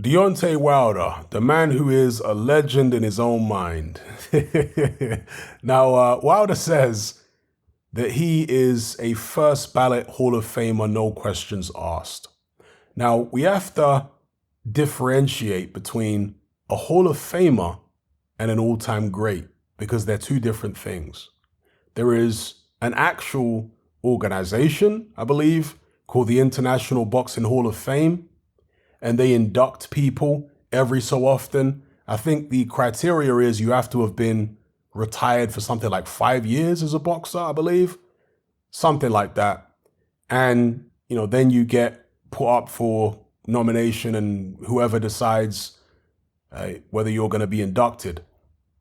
Deontay Wilder, the man who is a legend in his own mind. Now, Wilder says that he is a first ballot Hall of Famer, no questions asked. Now, we have to differentiate between a Hall of Famer and an all-time great because they're two different things. There is an actual organization, I believe, called the International Boxing Hall of Fame, and they induct people every so often. I think the criteria is you have to have been retired for something like 5 years as a boxer, I believe, something like that. And, then you get put up for nomination and whoever decides whether you're going to be inducted.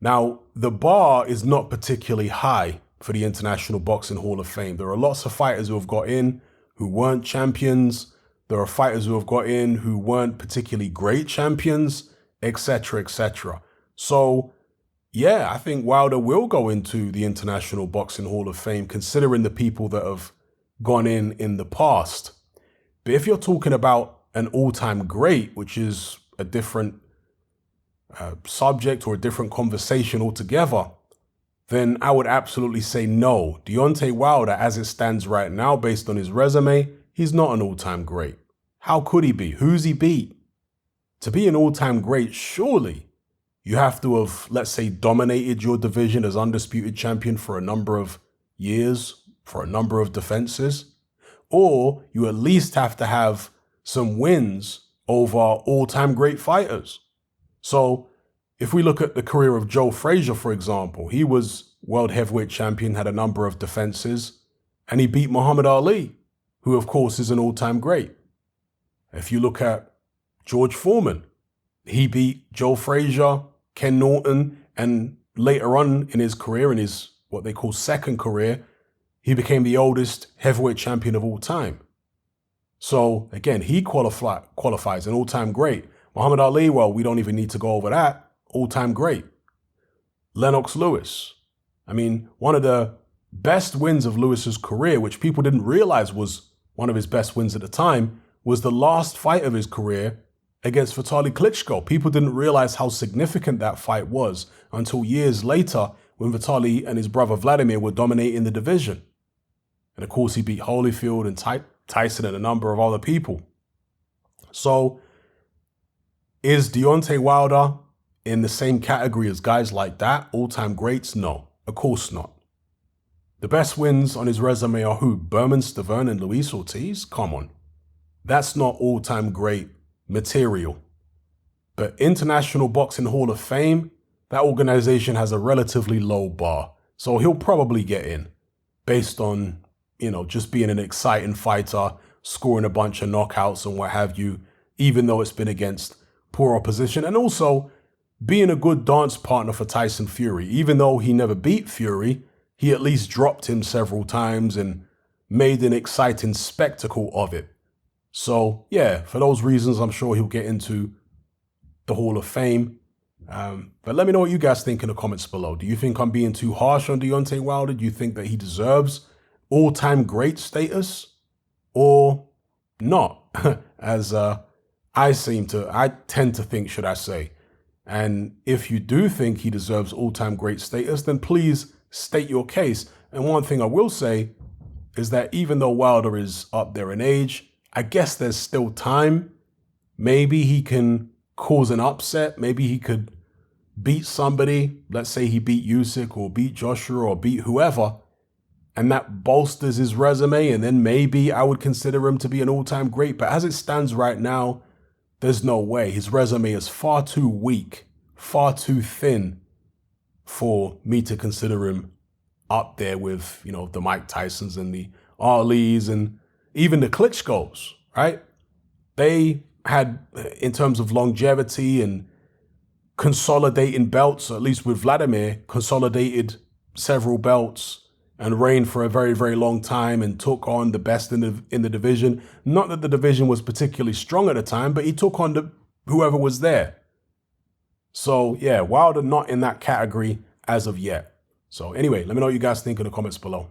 Now, the bar is not particularly high for the International Boxing Hall of Fame. There are lots of fighters who have got in who weren't champions. There are fighters who have got in who weren't particularly great champions, etc., etc. So, yeah, I think Wilder will go into the International Boxing Hall of Fame, considering the people that have gone in the past. But if you're talking about an all-time great, which is a different subject or a different conversation altogether, then I would absolutely say no. Deontay Wilder, as it stands right now, based on his resume, he's not an all-time great. How could he be? Who's he beat? To be an all-time great, surely you have to have, let's say, dominated your division as undisputed champion for a number of years, for a number of defenses, or you at least have to have some wins over all-time great fighters. So if we look at the career of Joe Frazier, for example, he was world heavyweight champion, had a number of defenses, and he beat Muhammad Ali, who of course is an all-time great. If you look at George Foreman, he beat Joe Frazier, Ken Norton, and later on in his career, in his what they call second career, he became the oldest heavyweight champion of all time. So again, he qualifies an all-time great. Muhammad Ali, well, we don't even need to go over that. All-time great. Lennox Lewis. I mean, one of the best wins of Lewis's career, which people didn't realize was one of his best wins at the time, was the last fight of his career against Vitaly Klitschko. People didn't realize how significant that fight was until years later when Vitaly and his brother Vladimir were dominating the division. And of course, he beat Holyfield and Tyson and a number of other people. So, is Deontay Wilder in the same category as guys like that, all-time greats? No, of course not. The best wins on his resume are who? Berman Stavern and Luis Ortiz? Come on. That's not all-time great material. But International Boxing Hall of Fame, that organization has a relatively low bar. So he'll probably get in based on, just being an exciting fighter, scoring a bunch of knockouts and what have you, even though it's been against poor opposition. And also being a good dance partner for Tyson Fury. Even though he never beat Fury, he at least dropped him several times and made an exciting spectacle of it. So, yeah, for those reasons, I'm sure he'll get into the Hall of Fame. But let me know what you guys think in the comments below. Do you think I'm being too harsh on Deontay Wilder? Do you think that he deserves all-time great status or not? As I tend to think, should I say. And if you do think he deserves all-time great status, then please state your case. And one thing I will say is that even though Wilder is up there in age, I guess there's still time. Maybe he can cause an upset. Maybe he could beat somebody. Let's say he beat Usyk or beat Joshua or beat whoever, and that bolsters his resume. And then maybe I would consider him to be an all-time great. But as it stands right now, there's no way. His resume is far too weak, far too thin for me to consider him up there with, the Mike Tysons and the Alis and even the Klitschko's, right? They had, in terms of longevity and consolidating belts, or at least with Vladimir, consolidated several belts and reigned for a very, very long time and took on the best in the division. Not that the division was particularly strong at the time, but he took on whoever was there. So yeah, Wilder not in that category as of yet. So anyway, let me know what you guys think in the comments below.